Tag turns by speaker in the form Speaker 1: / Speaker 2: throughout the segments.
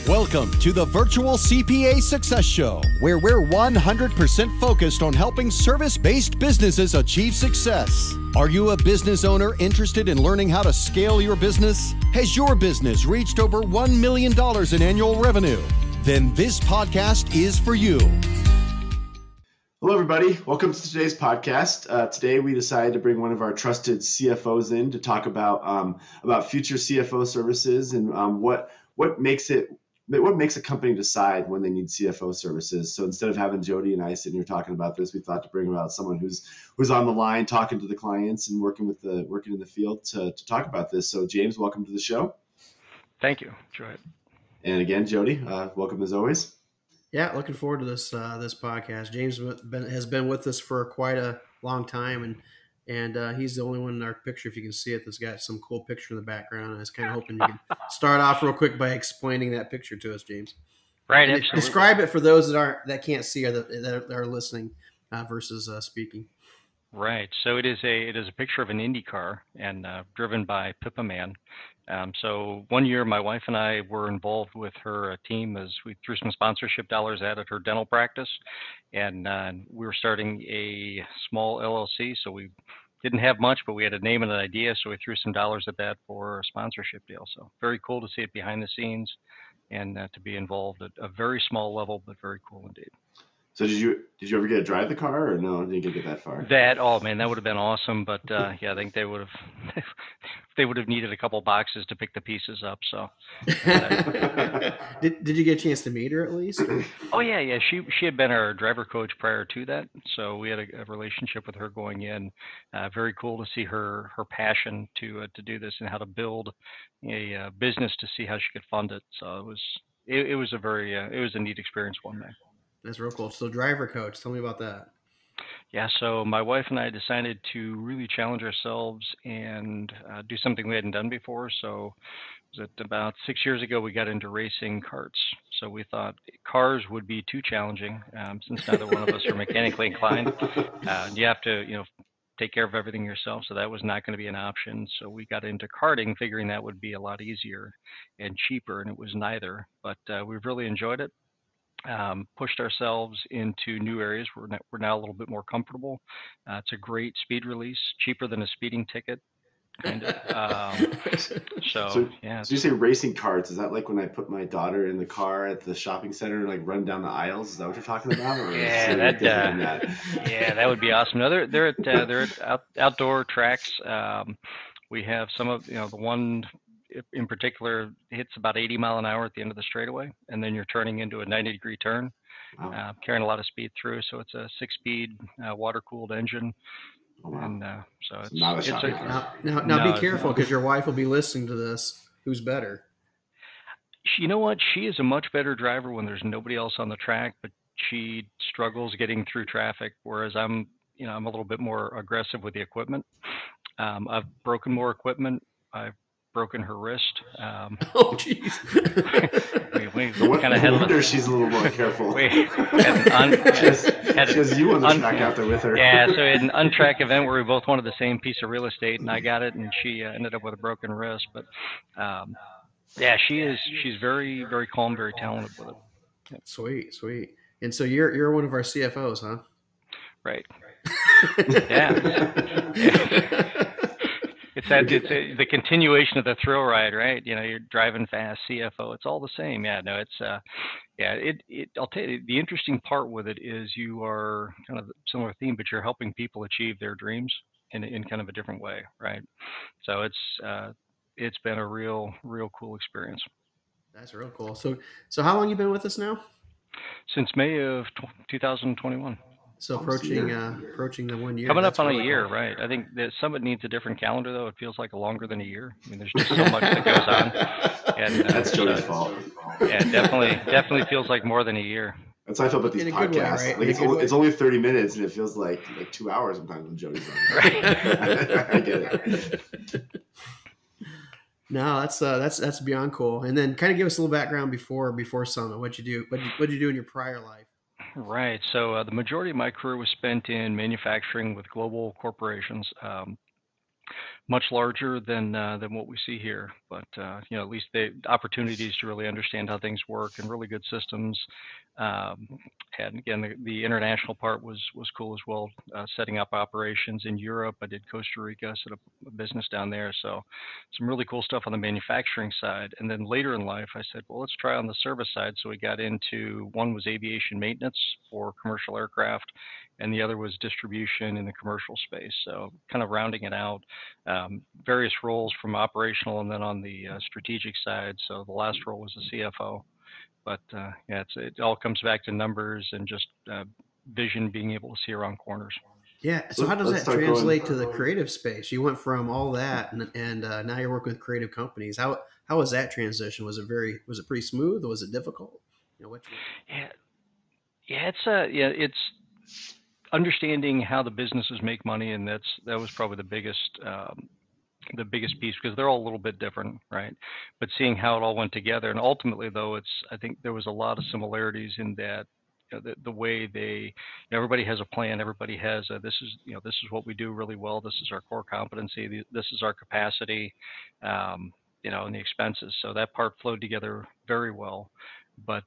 Speaker 1: Welcome to the Virtual CPA Success Show, where we're 100% focused on helping service-based businesses achieve success. Are you a business owner interested in learning how to scale your business? Has your business reached over $1 million in annual revenue? Then this podcast is for you.
Speaker 2: Hello, everybody. Welcome to today's podcast. Today, we decided to bring one of our trusted CFOs in to talk about future CFO services and what makes a company decide when they need CFO services. So instead of having Jody and I sitting here talking about this, we thought to bring about someone who's on the line, talking to the clients and working in the field to talk about this. So James, welcome to the show.
Speaker 3: Thank you. Enjoy it. And
Speaker 2: again, Jody, welcome as always.
Speaker 4: Yeah, looking forward to this podcast. James has been with us for quite a long time, and he's the only one in our picture, if you can see it, that's got some cool picture in the background. I was kind of hoping you could start off real quick by explaining that picture to us, James.
Speaker 3: Right, absolutely.
Speaker 4: Describe it for those that can't see or that are listening versus speaking.
Speaker 3: Right. So it is a picture of an Indy car and driven by Pippa Man. So one year, my wife and I were involved with her team as we threw some sponsorship dollars at her dental practice, and we were starting a small LLC. So we didn't have much, but we had a name and an idea, so we threw some dollars at that for a sponsorship deal. So very cool to see it behind the scenes and to be involved at a very small level, but very cool indeed.
Speaker 2: So did you ever get to drive the car, or no? Didn't get that far?
Speaker 3: That would have been awesome, but yeah, I think they would have needed a couple boxes to pick the pieces up. So
Speaker 4: did you get a chance to meet her at least?
Speaker 3: Oh yeah. She had been our driver coach prior to that, so we had a relationship with her going in. Very cool to see her passion to do this and how to build a business to see how she could fund it. So it was a neat experience one day.
Speaker 4: That's real cool. So driver coach, tell me about that.
Speaker 3: Yeah, so my wife and I decided to really challenge ourselves and do something we hadn't done before. So was it about 6 years ago we got into racing karts. So we thought cars would be too challenging since neither one of us are mechanically inclined. You have to, take care of everything yourself. So that was not going to be an option. So we got into karting, figuring that would be a lot easier and cheaper, and it was neither. But we've really enjoyed it. Pushed ourselves into new areas. We're now a little bit more comfortable. It's a great speed release, cheaper than a speeding ticket, kind of. So yeah.
Speaker 2: So you say racing carts? Is that like when I put my daughter in the car at the shopping center and like run down the aisles? Is that what you're talking about? Or
Speaker 3: yeah, that would be awesome. No, they're at outdoor tracks. We have some of the one in particular hits about 80 mile an hour at the end of the straightaway, and then you're turning into a 90-degree turn, carrying a lot of speed through. So it's a 6-speed water-cooled engine.
Speaker 2: Oh, wow.
Speaker 3: And so it's
Speaker 2: not a shopping car.
Speaker 4: Now be careful, because your wife will be listening to this. Who's better?
Speaker 3: You know what? She is a much better driver when there's nobody else on the track, but she struggles getting through traffic, whereas I'm a little bit more aggressive with the equipment. I've broken more equipment. I've broken her wrist.
Speaker 4: Oh, jeez.
Speaker 3: we kind of had.
Speaker 2: No wonder she's a little more careful.
Speaker 3: She has
Speaker 2: you on the track out there with her.
Speaker 3: Yeah, so we had an untrack event where we both wanted the same piece of real estate, and I got it, and she ended up with a broken wrist. But yeah, she's very, very calm, very talented with it.
Speaker 4: Yeah. Sweet. And so you're one of our CFOs, huh?
Speaker 3: Right. Yeah. It's the continuation of the thrill ride, right? You're driving fast, CFO. It's all the same. Yeah, no, it's I'll tell you, the interesting part with it is you are kind of a similar theme, but you're helping people achieve their dreams in kind of a different way, right? So it's been a real cool experience.
Speaker 4: That's real cool. So how long you been with us now?
Speaker 3: Since May of 2021.
Speaker 4: So approaching the 1 year.
Speaker 3: Coming up on a year, right? I think the summit needs a different calendar, though. It feels like longer than a year. I mean, there's just so much that goes on. And,
Speaker 2: that's Jody's fault.
Speaker 3: Yeah, definitely feels like more than a year.
Speaker 2: That's how I feel about these podcasts. Way, right? It's only 30 minutes, and it feels like 2 hours sometimes when Jody's on.
Speaker 3: Right.
Speaker 2: I get it.
Speaker 4: No, that's beyond cool. And then kind of give us a little background before Summit. What'd you do in your prior life?
Speaker 3: Right. So the majority of my career was spent in manufacturing with global corporations. much larger than what we see here. But at least the opportunities to really understand how things work and really good systems. And again, the international part was cool as well. Setting up operations in Europe. I did Costa Rica, set up a business down there. So some really cool stuff on the manufacturing side. And then later in life, I said, well, let's try on the service side. So we got into, one was aviation maintenance for commercial aircraft, and the other was distribution in the commercial space. So kind of rounding it out, various roles from operational and then on the strategic side. So the last role was the CFO. But it all comes back to numbers and just vision, being able to see around corners.
Speaker 4: Yeah. So how does that translate to the creative space? You went from all that and now you're working with creative companies. How was that transition? Was it pretty smooth, or was it difficult?
Speaker 3: It's understanding how the businesses make money, and that was probably the biggest piece, because they're all a little bit different, right? But seeing how it all went together, and ultimately, though, I think there was a lot of similarities in that the way everybody has a plan, everybody has this is what we do really well, this is our core competency, this is our capacity, and the expenses. So that part flowed together very well. But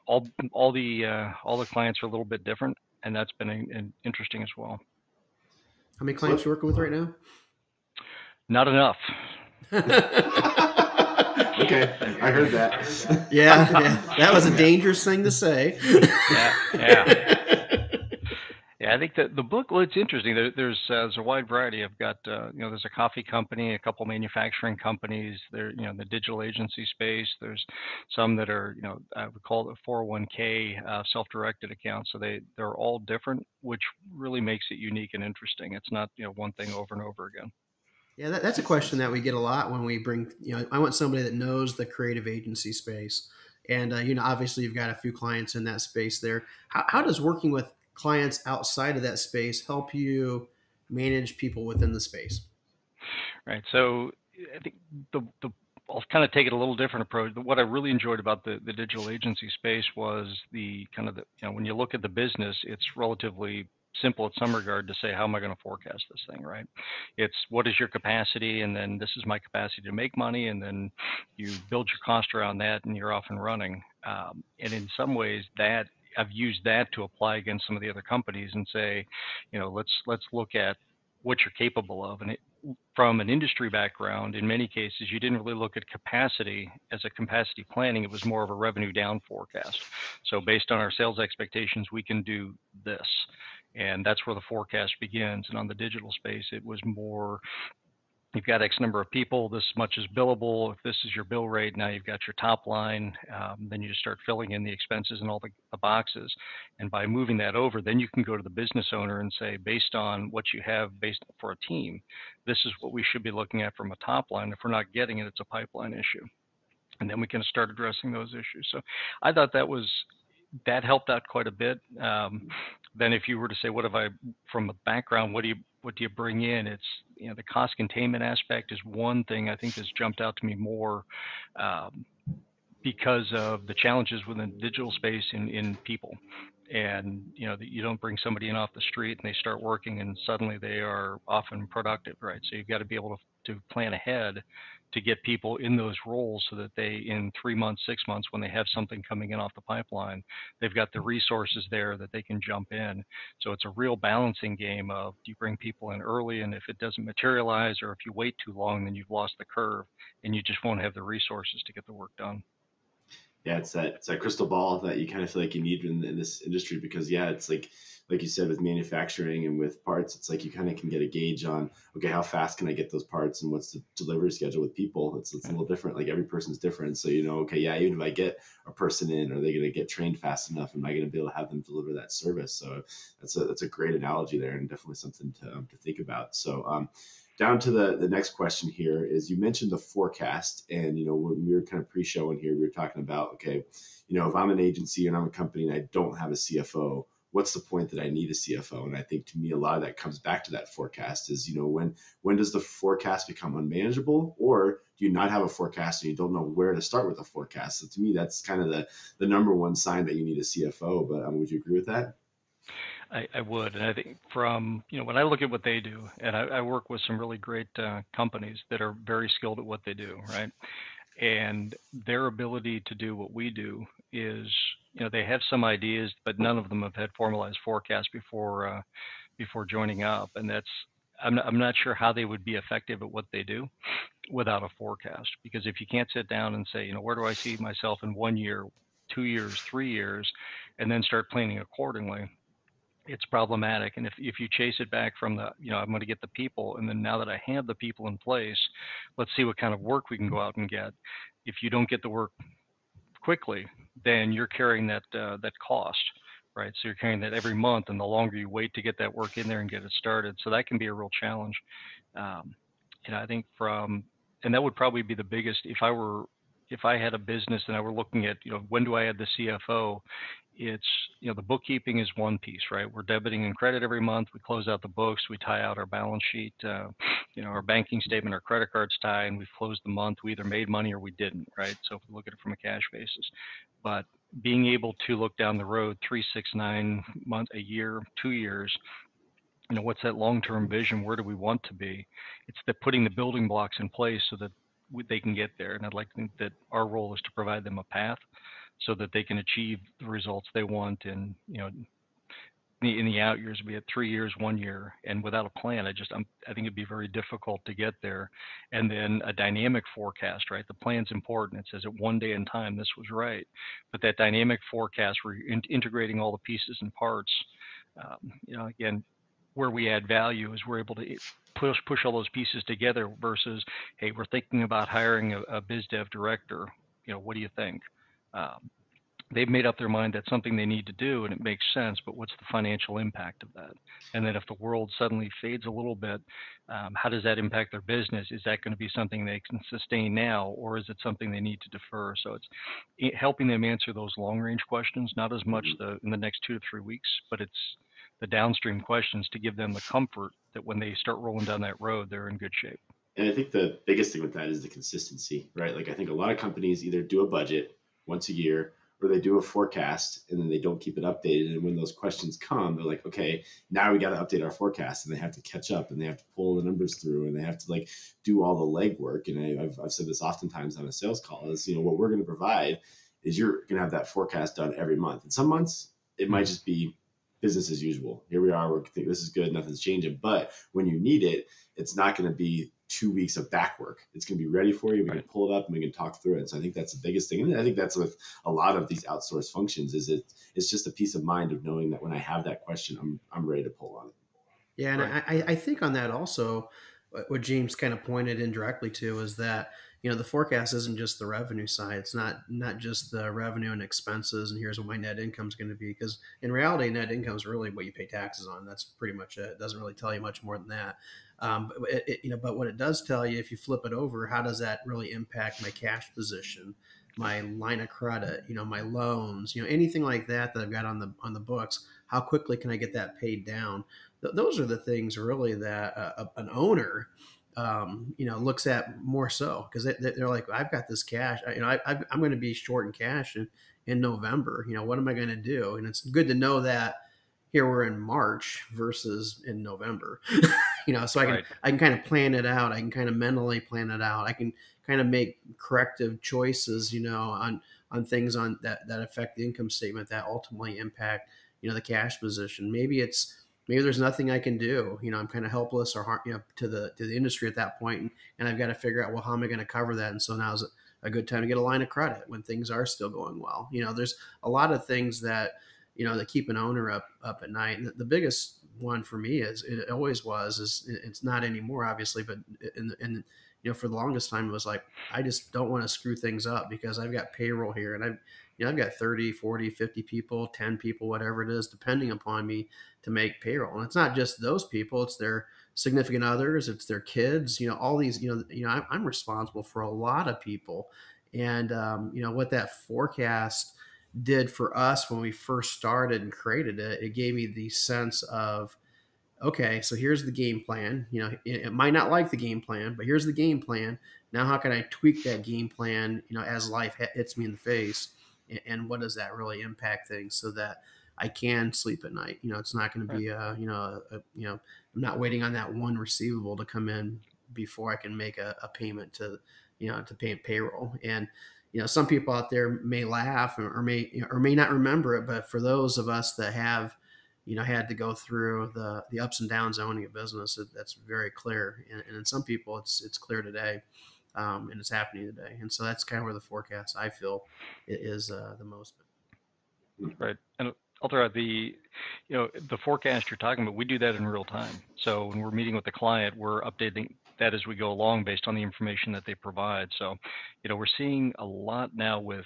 Speaker 3: all the clients are a little bit different, and that's been interesting as well.
Speaker 4: How many clients are you working with right now?
Speaker 3: Not enough.
Speaker 2: Okay, I heard that.
Speaker 4: Yeah, that was a dangerous thing to say.
Speaker 3: Yeah, I think that the book, well, it's interesting. There's a wide variety. I've got, there's a coffee company, a couple manufacturing companies. There, in the digital agency space. There's some that are, I would call it a 401k self-directed accounts. So they're all different, which really makes it unique and interesting. It's not, one thing over and over again.
Speaker 4: Yeah, that's a question that we get a lot when we bring, I want somebody that knows the creative agency space. And, obviously you've got a few clients in that space there. How does working with clients outside of that space help you manage people within the space?
Speaker 3: Right. So I think I'll kind of take it a little different approach. What I really enjoyed about the digital agency space was when you look at the business, it's relatively simple in some regard to say, how am I going to forecast this thing, right? It's what is your capacity, and then this is my capacity to make money, and then you build your cost around that, and you're off and running. And in some ways, that I've used that to apply against some of the other companies and say, let's look at what you're capable of. And from an industry background, in many cases, you didn't really look at capacity as a capacity planning. It was more of a revenue down forecast. So based on our sales expectations, we can do this. And that's where the forecast begins. And on the digital space, it was more, you've got X number of people, this much is billable. If this is your bill rate, now you've got your top line. Then you just start filling in the expenses and all the boxes. And by moving that over, then you can go to the business owner and say, based on what you have based for a team, this is what we should be looking at from a top line. If we're not getting it, it's a pipeline issue. And then we can start addressing those issues. So I thought that helped out quite a bit. Then if you were to say, from a background, what do you bring in? It's, the cost containment aspect is one thing I think has jumped out to me more because of the challenges within the digital space in people. And, that you don't bring somebody in off the street and they start working and suddenly they are often productive, right? So you've got to be able to plan ahead to get people in those roles so that they, in 3 months, 6 months, when they have something coming in off the pipeline, they've got the resources there that they can jump in. So it's a real balancing game of, do you bring people in early, and if it doesn't materialize, or if you wait too long, then you've lost the curve and you just won't have the resources to get the work done.
Speaker 2: Yeah, it's that crystal ball that you kind of feel like you need in this industry, because it's like you said, with manufacturing and with parts, it's like you kind of can get a gauge on, okay, how fast can I get those parts, and what's the delivery schedule with people? It's a little different. Like every person's different. So, okay, yeah, even if I get a person in, are they going to get trained fast enough? Am I going to be able to have them deliver that service? So that's a great analogy there, and definitely something to think about. So down to the next question here is, you mentioned the forecast, and when we were kind of pre-showing here, we were talking about, okay, if I'm an agency and I'm a company and I don't have a CFO, what's the point that I need a CFO? And I think, to me, a lot of that comes back to that forecast is, when does the forecast become unmanageable, or do you not have a forecast and you don't know where to start with a forecast? So to me, that's kind of the number one sign that you need a CFO. But would you agree with that?
Speaker 3: I would, and I think from when I look at what they do, and I work with some really great companies that are very skilled at what they do, right? And their ability to do what we do is, they have some ideas, but none of them have had formalized forecasts before joining up, and I'm not sure how they would be effective at what they do without a forecast. Because if you can't sit down and say, where do I see myself in 1 year, 2 years, 3 years, and then start planning accordingly, it's problematic. And if you chase it back from I'm going to get the people, and then now that I have the people in place, let's see what kind of work we can go out and get. If you don't get the work quickly, then you're carrying that cost, right? So you're carrying that every month, and the longer you wait to get that work in there and get it started, so that can be a real challenge. I think and that would probably be the biggest if I had a business and I were looking at, when do I add the CFO? It's, the bookkeeping is one piece, right? We're debiting and credit every month. We close out the books. We tie out our balance sheet, our banking statement, our credit cards tie, and we've closed the month. We either made money or we didn't, right? So if we look at it from a cash basis, but being able to look down the road 3, 6, 9 months, a year, 2 years, what's that long-term vision? Where do we want to be? It's putting the building blocks in place so that they can get there. And I'd like to think that our role is to provide them a path so that they can achieve the results they want. And, in the out years, be it 3 years, 1 year, and without a plan, I think it'd be very difficult to get there. And then a dynamic forecast, right? The plan's important. It says at one day in time, this was right. But that dynamic forecast, where you're integrating all the pieces and parts, again, where we add value is we're able to push all those pieces together versus, hey, we're thinking about hiring a biz dev director. What do you think? They've made up their mind that's something they need to do, and it makes sense, but what's the financial impact of that? And then if the world suddenly fades a little bit, how does that impact their business? Is that going to be something they can sustain now, or is it something they need to defer? So it's helping them answer those long-range questions, not as much in the next 2 to 3 weeks, but it's the downstream questions to give them the comfort that when they start rolling down that road, they're in good shape.
Speaker 2: And I think the biggest thing with that is the consistency, right? Like, I think a lot of companies either do a budget once a year, or they do a forecast and then they don't keep it updated. And when those questions come, they're like, okay, now we got to update our forecast, and they have to catch up, and they have to pull the numbers through, and they have to do all the legwork. And I've said this oftentimes on a sales call is, what we're going to provide is you're going to have that forecast done every month. And some months it might just be business as usual. Here we are. We think this is good. Nothing's changing. But when you need it, it's not going to be 2 weeks of back work. It's going to be ready for you. We can pull it up and we can talk through it. So I think that's the biggest thing. And I think that's with a lot of these outsourced functions is it's just a peace of mind of knowing that when I have that question, I'm ready to pull on it.
Speaker 4: Yeah. And I think on that also, what James kind of pointed indirectly to is that, the forecast isn't just the revenue side. It's not just the revenue and expenses, and here's what my net income is going to be. Because in reality, net income is really what you pay taxes on. That's pretty much it. It doesn't really tell you much more than that. But what it does tell you, if you flip it over, how does that really impact my cash position, my line of credit, my loans, anything like that I've got on the books? How quickly can I get that paid down? Those are the things really that an owner looks at more so, because they're like, I've got this cash, I'm going to be short in cash in November. What am I going to do? And it's good to know that here we're in March versus in November, so I can kind of plan it out. I can kind of mentally plan it out. I can kind of make corrective choices, on things that affect the income statement that ultimately impact, the cash position. Maybe there's nothing I can do. I'm kind of helpless or to the industry at that point, and I've got to figure out, well, how am I going to cover that? And so now's a good time to get a line of credit when things are still going well. There's a lot of things that that keep an owner up at night. And the biggest one for me is it's not anymore, obviously, but for the longest time it was like, I just don't want to screw things up because I've got payroll here, and I've got 30, 40, 50 people, 10 people, whatever it is, depending upon me to make payroll. And it's not just those people, it's their significant others, it's their kids, all these, I'm responsible for a lot of people. And, what that forecast did for us when we first started and created it, it gave me the sense of, okay, so here's the game plan. It might not like the game plan, but here's the game plan. Now, how can I tweak that game plan, as life hits me in the face? And what does that really impact things, so that I can sleep at night. It's not going to be I'm not waiting on that one receivable to come in before I can make a payment to pay payroll. And some people out there may laugh or may not remember it, but for those of us that have had to go through the ups and downs of owning a business, that's very clear. And in some people, it's clear today, and it's happening today. And so that's kind of where the forecast, I feel, is the most.
Speaker 3: Right. And I'll throw out the forecast you're talking about. We do that in real time. So when we're meeting with the client, we're updating that as we go along based on the information that they provide. So, we're seeing a lot now with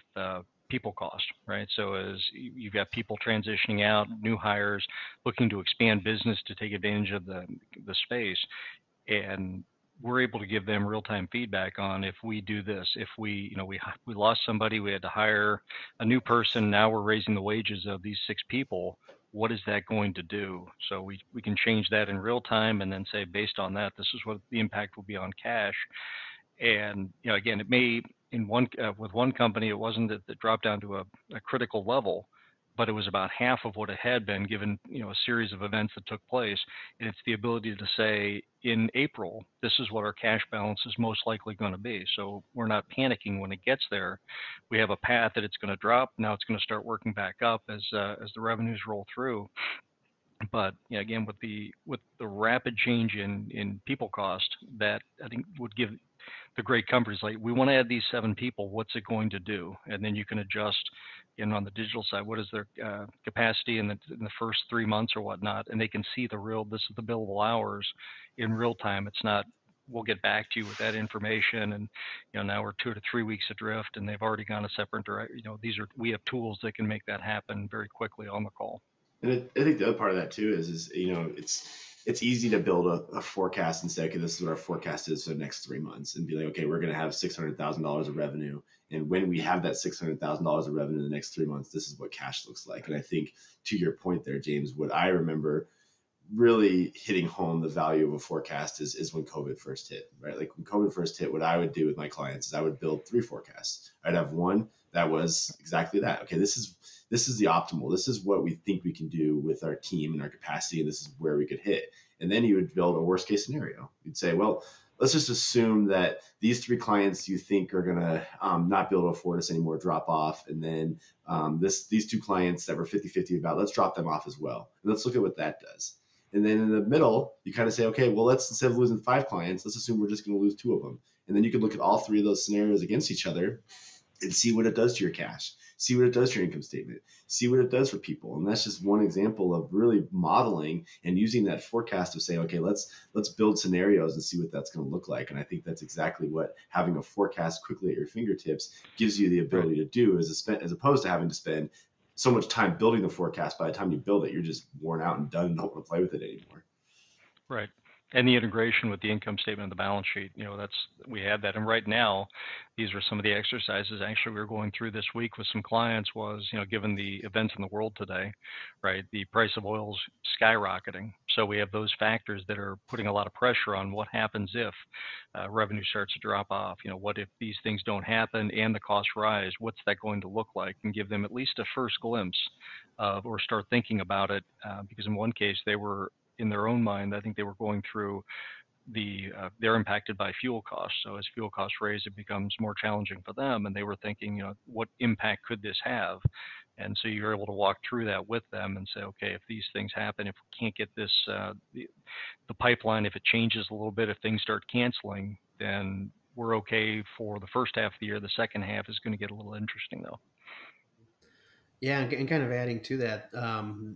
Speaker 3: people cost, right? So as you've got people transitioning out, new hires looking to expand business to take advantage of the space, and we're able to give them real-time feedback on if we do this, if we lost somebody, we had to hire a new person, now we're raising the wages of these 6 people, what is that going to do? So we can change that in real time and then say, based on that, this is what the impact will be on cash. And again, it may with one company, it wasn't that it dropped down to a critical level, but it was about half of what it had been, given a series of events that took place. And it's the ability to say, in April, this is what our cash balance is most likely going to be. So we're not panicking when it gets there. We have a path that it's going to drop. Now it's going to start working back up as the revenues roll through. But again, with the rapid change in people cost, that I think would give the great companies, like, we want to add these 7 people, what's it going to do? And then you can adjust on the digital side, what is their capacity in the first 3 months or whatnot, and they can see this is the billable hours in real time. It's not, we'll get back to you with that information, and now we're 2 to 3 weeks adrift and they've already gone a separate direction. We have tools that can make that happen very quickly on the call.
Speaker 2: And I think the other part of that too is it's easy to build a forecast and say, okay, this is what our forecast is for the next 3 months, and be like, okay, we're going to have $600,000 of revenue. And when we have that $600,000 of revenue in the next 3 months, this is what cash looks like. And I think, to your point there, James, what I remember really hitting home the value of a forecast is when COVID first hit, right? Like when COVID first hit, what I would do with my clients is I would build 3 forecasts. I'd have one that was exactly that. Okay, this is the optimal. This is what we think we can do with our team and our capacity, and this is where we could hit. And then you would build a worst case scenario. You'd say, well, let's just assume that these 3 clients you think are going to not be able to afford us anymore drop off. And then these 2 clients that we're 50-50 about, let's drop them off as well. And let's look at what that does. And then in the middle, you kind of say, okay, well, instead of losing 5 clients, let's assume we're just going to lose 2 of them. And then you can look at all 3 of those scenarios against each other and see what it does to your cash, see what it does to your income statement, see what it does for people. And that's just one example of really modeling and using that forecast of saying, okay, let's build scenarios and see what that's going to look like. And I think that's exactly what having a forecast quickly at your fingertips gives you the ability to do, as opposed to having to spend so much time building the forecast. By the time you build it, you're just worn out and done and don't want to play with it anymore.
Speaker 3: Right. And the integration with the income statement and the balance sheet, we have that. And right now, these are some of the exercises actually we were going through this week with some clients was, given the events in the world today, right, the price of oil's skyrocketing. So we have those factors that are putting a lot of pressure on what happens if revenue starts to drop off. What if these things don't happen and the costs rise? What's that going to look like? And give them at least a first glimpse of, or start thinking about it. Because in one case, they were, in their own mind, I think they were going through they're impacted by fuel costs. So as fuel costs raise, it becomes more challenging for them. And they were thinking, what impact could this have? And so you're able to walk through that with them and say, okay, if these things happen, if we can't get this, the pipeline, if it changes a little bit, if things start canceling, then we're okay for the first half of the year. The second half is going to get a little interesting though.
Speaker 4: Yeah, and kind of adding to that,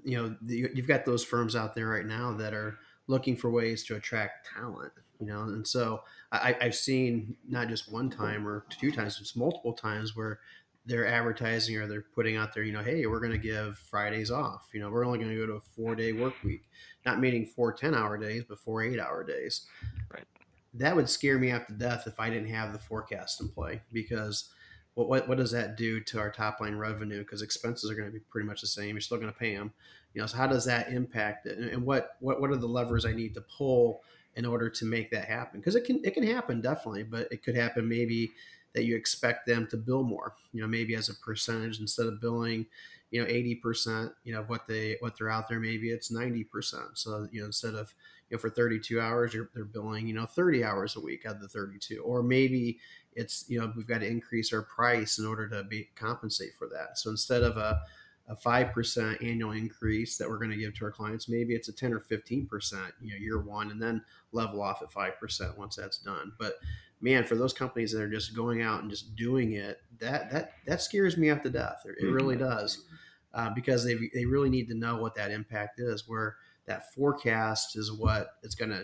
Speaker 4: you've got those firms out there right now that are looking for ways to attract talent, and so I've seen not just one time or 2 times, it's multiple times where they're advertising or they're putting out there, hey, we're going to give Fridays off. We're only going to go to a 4-day work week, not meaning 4 10-hour days, but 4 8-hour days.
Speaker 3: Right.
Speaker 4: That would scare me after death if I didn't have the forecast in play, because what does that do to our top line revenue? Because expenses are going to be pretty much the same. You're still going to pay them. So how does that impact it? And what are the levers I need to pull in order to make that happen? Because it can happen definitely, but it could happen maybe that you expect them to bill more, maybe as a percentage, instead of billing 80% of what they're out there, maybe it's 90%. So instead of for 32 hours they're billing 30 hours a week out of the 32. Or maybe it's we've got to increase our price in order to compensate for that. So instead of a 5% annual increase that we're going to give to our clients, maybe it's a 10 or 15% year one, and then level off at 5% once that's done. But man, for those companies that are just going out and just doing it, that scares me up to death. It really does, because they really need to know what that impact is, where that forecast is what it's gonna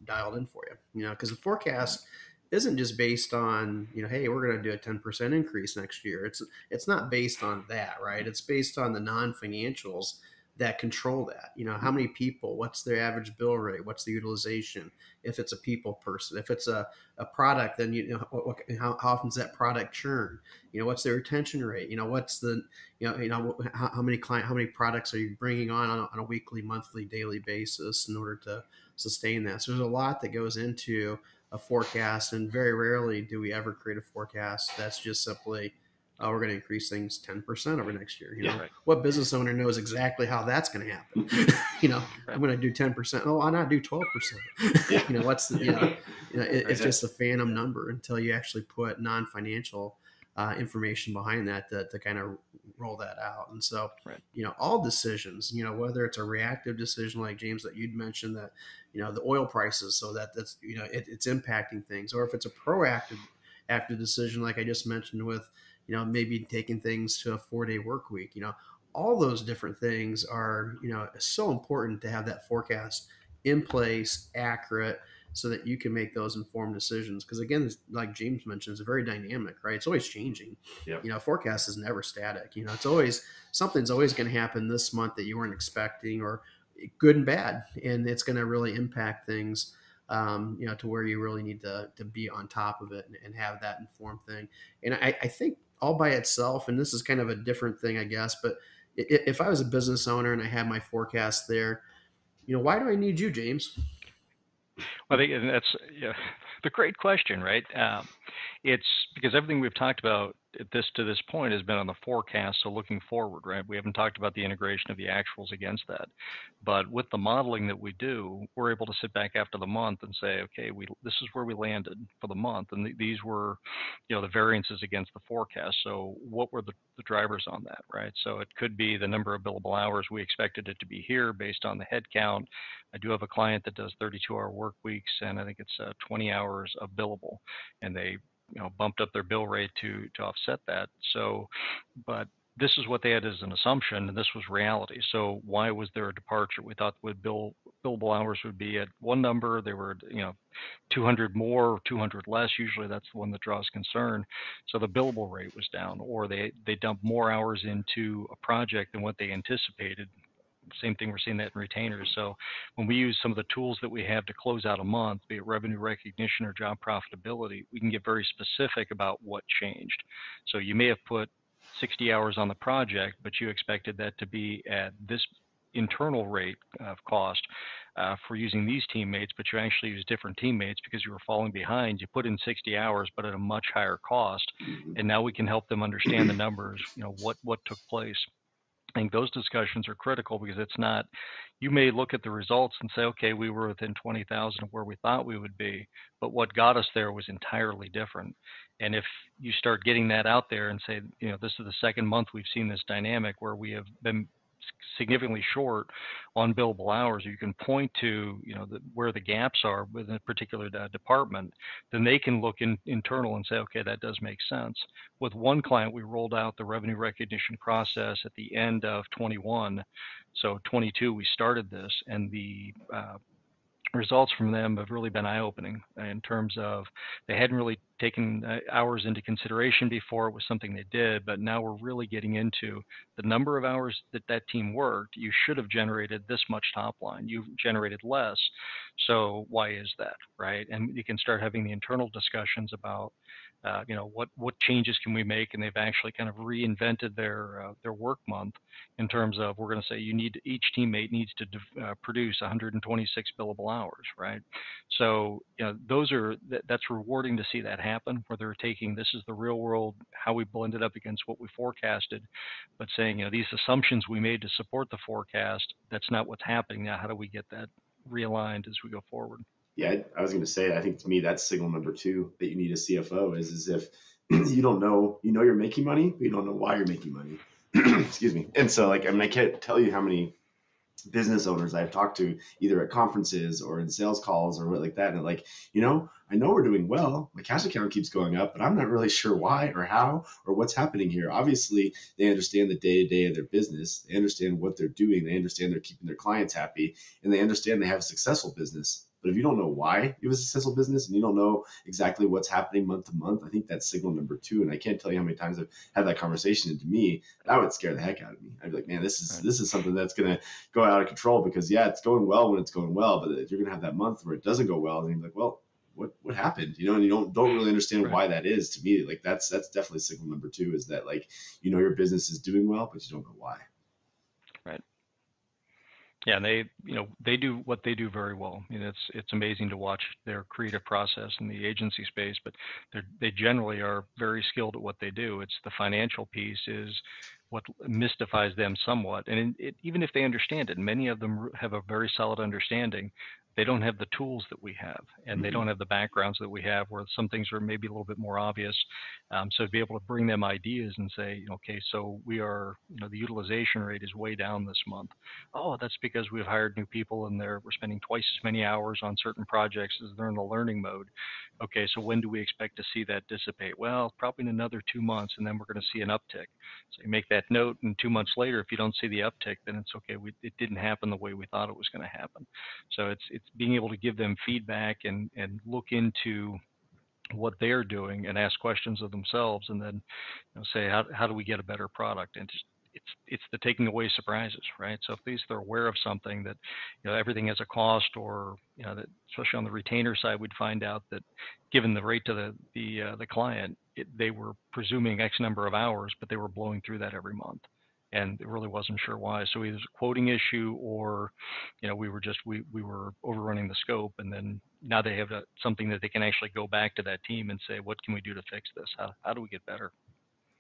Speaker 4: dial in for you. Because the forecast isn't just based on hey, we're going to do a 10% increase next year. It's not based on that, right? It's based on the non-financials that control that. How many people, what's their average bill rate, what's the utilization, if it's a people person, if it's a product, then how often does that product churn, what's their retention rate, what's the how many products are you bringing on a weekly, monthly, daily basis in order to sustain that. So there's a lot that goes into a forecast, and very rarely do we ever create a forecast that's just simply we're going to increase things 10% over next year.
Speaker 3: Right.
Speaker 4: What business owner knows exactly how that's going to happen? I'm going to do 10%. Oh, why not do 12%? What's the, it's just a phantom number until you actually put non-financial information behind that to kind of roll that out. And so, all decisions, whether it's a reactive decision like James that you'd mentioned, that the oil prices, so that's it's impacting things, or if it's a proactive decision like I just mentioned with maybe taking things to a 4-day work week, all those different things are so important to have that forecast in place, accurate, so that you can make those informed decisions. Because again, like James mentioned, it's very dynamic, right? It's always changing. Yep. Forecast is never static. It's always, something's always going to happen this month that you weren't expecting, or good and bad, and it's going to really impact things to where you really need to be on top of it and have that informed thing. And I think all by itself, and this is kind of a different thing, I guess, but if I was a business owner and I had my forecast there, why do I need you, James?
Speaker 3: Well, I think that's the great question, right? It's because everything we've talked about to this point has been on the forecast, so looking forward, right? We haven't talked about the integration of the actuals against that. But with the modeling that we do, we're able to sit back after the month and say, okay, this is where we landed for the month, and these were, the variances against the forecast. So what were the drivers on that, right? So it could be the number of billable hours. We expected it to be here based on the head count. I do have a client that does 32-hour work weeks, and I think it's 20 hours of billable, and they bumped up their bill rate to offset that. So, but this is what they had as an assumption, and this was reality. So why was there a departure? We thought billable hours would be at one number. They were 200 more, 200 less. Usually that's the one that draws concern. So the billable rate was down, or they dumped more hours into a project than what they anticipated. Same thing, we're seeing that in retainers. So when we use some of the tools that we have to close out a month, be it revenue recognition or job profitability, we can get very specific about what changed. So you may have put 60 hours on the project, but you expected that to be at this internal rate of cost for using these teammates, but you actually use different teammates because you were falling behind. You put in 60 hours, but at a much higher cost. And now we can help them understand the numbers, what took place. I think those discussions are critical, because it's not, you may look at the results and say, okay, we were within 20,000 of where we thought we would be, but what got us there was entirely different. And if you start getting that out there and say, this is the second month we've seen this dynamic where we have been significantly short on billable hours, you can point to where the gaps are within a particular department, then they can look internal and say, okay, that does make sense. With one client, we rolled out the revenue recognition process at the end of 21. So 22, we started this, and the results from them have really been eye-opening in terms of they hadn't really taken hours into consideration before. It was something they did, but now we're really getting into the number of hours that team worked. You should have generated this much top line. You've generated less. So why is that, right? And you can start having the internal discussions about what changes can we make? And they've actually kind of reinvented their work month in terms of, we're going to say each teammate needs to produce 126 billable hours, right? So that's rewarding to see that happen, where they're taking, this is the real world, how we blended up against what we forecasted, but saying, these assumptions we made to support the forecast, that's not what's happening now. How do we get that realigned as we go forward?
Speaker 2: Yeah, I was going to say, I think to me, that's signal number 2 that you need a CFO is if you don't know, you're making money, but you don't know why you're making money. Excuse me. And so I can't tell you how many business owners I've talked to either at conferences or in sales calls or what like that. And I know we're doing well. My cash account keeps going up, but I'm not really sure why or how or what's happening here. Obviously, they understand the day-to-day of their business. They understand what they're doing. They understand they're keeping their clients happy, and they understand they have a successful business. But if you don't know why you have a successful business and you don't know exactly what's happening month to month, I think that's signal number 2. And I can't tell you how many times I've had that conversation. And to me, that would scare the heck out of me. I'd be like, man, this is something that's going to go out of control, because it's going well when it's going well, but if you're going to have that month where it doesn't go well, then you're like, well, what happened? And you don't really understand why that is. To me, that's definitely signal number 2, is that your business is doing well, but you don't know why.
Speaker 3: Right. Yeah, and they do what they do very well. It's amazing to watch their creative process in the agency space, but they generally are very skilled at what they do. It's the financial piece is what mystifies them somewhat. And even if they understand it, many of them have a very solid understanding. They don't have the tools that we have, and they don't have the backgrounds that we have, where some things are maybe a little bit more obvious. So to be able to bring them ideas and say, okay, so we are, the utilization rate is way down this month. Oh, that's because we've hired new people and we're spending twice as many hours on certain projects as they're in the learning mode. Okay, so when do we expect to see that dissipate? Well, probably in another 2 months, and then we're going to see an uptick. So you make that note, and 2 months later, if you don't see the uptick, then it's okay. It didn't happen the way we thought it was going to happen. So it's being able to give them feedback and look into what they're doing and ask questions of themselves, and then say, how do we get a better product? And it's the taking away surprises, right? So if at least they're aware of something that everything has a cost, or that especially on the retainer side, we'd find out that given the rate to the client, they were presuming X number of hours, but they were blowing through that every month, and it really wasn't sure why. So either a quoting issue, or we were overrunning the scope, and then now they have something that they can actually go back to that team and say, what can we do to fix this? How do we get better?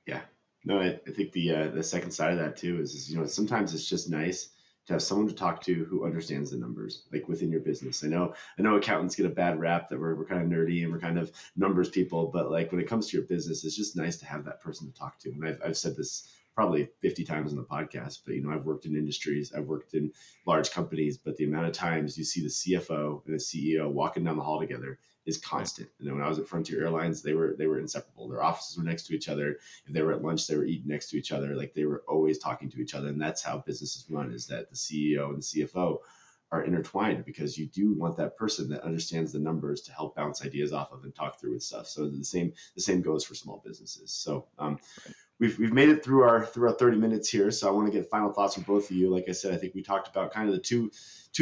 Speaker 2: Yeah. No, I think the second side of that too is sometimes it's just nice to have someone to talk to who understands the numbers, like within your business. I know accountants get a bad rap that we're kind of nerdy and we're kind of numbers people, but when it comes to your business, it's just nice to have that person to talk to. And I've said this probably 50 times on the podcast, but I've worked in industries, I've worked in large companies, but the amount of times you see the CFO and the CEO walking down the hall together is constant. And when I was at Frontier Airlines, they were inseparable. Their offices were next to each other. If they were at lunch, they were eating next to each other. They were always talking to each other. And that's how businesses run, is that the CEO and the CFO are intertwined, because you do want that person that understands the numbers to help bounce ideas off of and talk through with stuff. So the same goes for small businesses. So we've made it through our 30 minutes here. So I want to get final thoughts from both of you. Like I said, I think we talked about kind of the two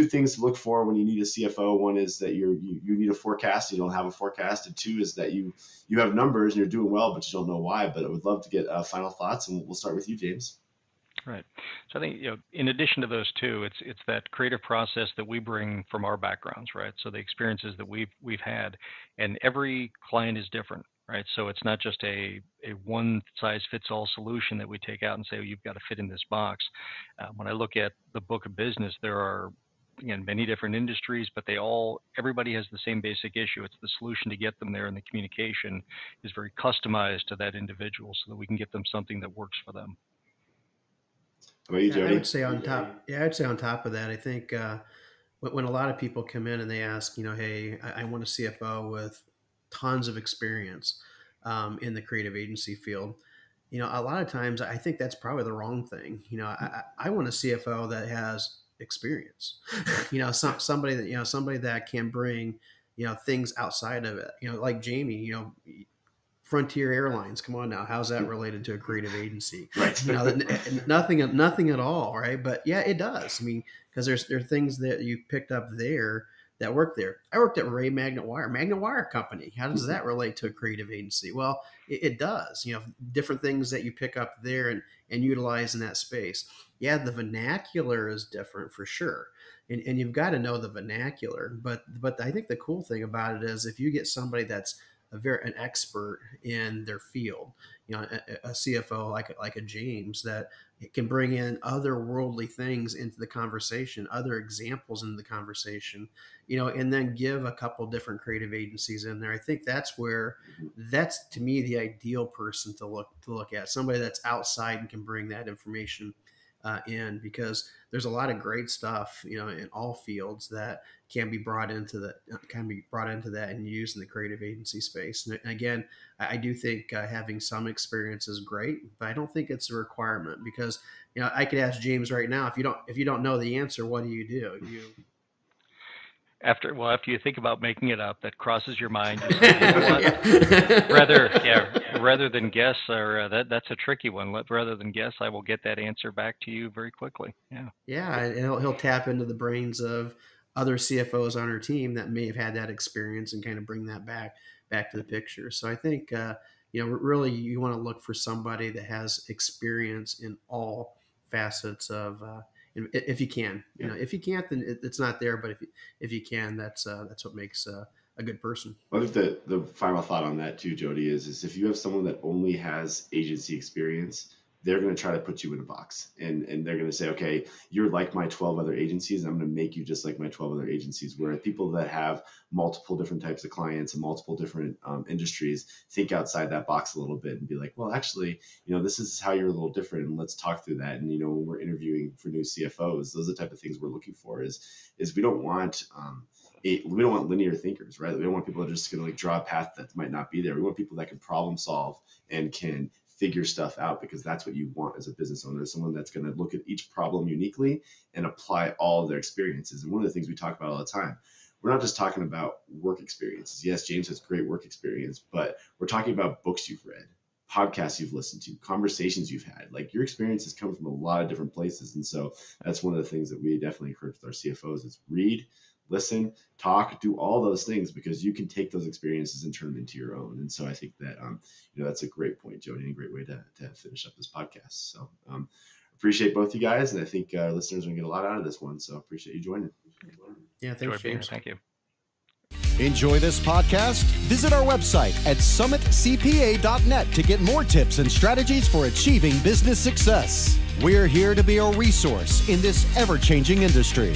Speaker 2: things to look for when you need a CFO. One is that you need a forecast, you don't have a forecast, and 2 is that you have numbers and you're doing well, but you don't know why. But I would love to get final thoughts, and we'll start with you, James.
Speaker 3: Right. So I think, in addition to those two, it's that creative process that we bring from our backgrounds, right? So the experiences that we've had, and every client is different, right? So it's not just a one size fits all solution that we take out and say, oh, you've got to fit in this box. When I look at the book of business, there are, again, many different industries, but everybody has the same basic issue. It's the solution to get them there, and the communication is very customized to that individual so that we can get them something that works for them.
Speaker 2: How about you, Jody?
Speaker 4: I would say on top of that, I think when a lot of people come in and they ask, hey, I want a CFO with tons of experience in the creative agency field. A lot of times I think that's probably the wrong thing. I want a CFO that has experience, somebody that can bring, things outside of it, like Jamie, Frontier Airlines. Come on now. How's that related to a creative agency?
Speaker 2: Right.
Speaker 4: Nothing at all. Right. But yeah, it does. I mean, because there are things that you picked up there that work there. I worked at Ray Magnet Wire Company. How does that relate to a creative agency? Well, it does. Different things that you pick up there and utilize in that space. Yeah, the vernacular is different for sure. And you've got to know the vernacular. But I think the cool thing about it is if you get somebody that's an expert in their field, a CFO like a James that can bring in otherworldly things into the conversation, other examples into the conversation, and then give a couple different creative agencies in there. I think that's to me the ideal person to look at, somebody that's outside and can bring that information in, because there's a lot of great stuff, in all fields that can be brought into that and used in the creative agency space. And again, I do think having some experience is great, but I don't think it's a requirement, because I could ask James right now, if you don't know the answer, what do?
Speaker 3: After you think about making it up, that crosses your mind. You say, you know what? Rather than guess, or that's a tricky one. Rather than guess, I will get that answer back to you very quickly.
Speaker 4: Yeah, and he'll tap into the brains of other CFOs on our team that may have had that experience and kind of bring that back to the picture. So I think really you want to look for somebody that has experience in all facets of. If you can, if you can't, then it's not there. But if you can, that's what makes a good person.
Speaker 2: I think the final thought on that too, Jody, is if you have someone that only has agency experience, they're going to try to put you in a box, and they're going to say, okay, you're like my 12 other agencies, and I'm going to make you just like my 12 other agencies. Where people that have multiple different types of clients and multiple different industries think outside that box a little bit and be like, well, actually, this is how you're a little different, and let's talk through that. And when we're interviewing for new CFOs, those are the type of things we're looking for. Is we don't want linear thinkers, right? We don't want people that are just going to draw a path that might not be there. We want people that can problem solve and can figure stuff out, because that's what you want as a business owner, someone that's going to look at each problem uniquely and apply all of their experiences. And one of the things we talk about all the time, we're not just talking about work experiences. Yes, James has great work experience, but we're talking about books you've read, podcasts you've listened to, conversations you've had. Like, your experiences come from a lot of different places. And so that's one of the things that we definitely encourage with our CFOs is read, listen, talk, do all those things, because you can take those experiences and turn them into your own. And so I think that, that's a great point, Jody, and a great way to finish up this podcast. So appreciate both you guys. And I think our listeners are going to get a lot out of this one. So appreciate you joining.
Speaker 4: Yeah, thanks, James.
Speaker 3: Thank you.
Speaker 1: Enjoy this podcast? Visit our website at summitcpa.net to get more tips and strategies for achieving business success. We're here to be a resource in this ever-changing industry.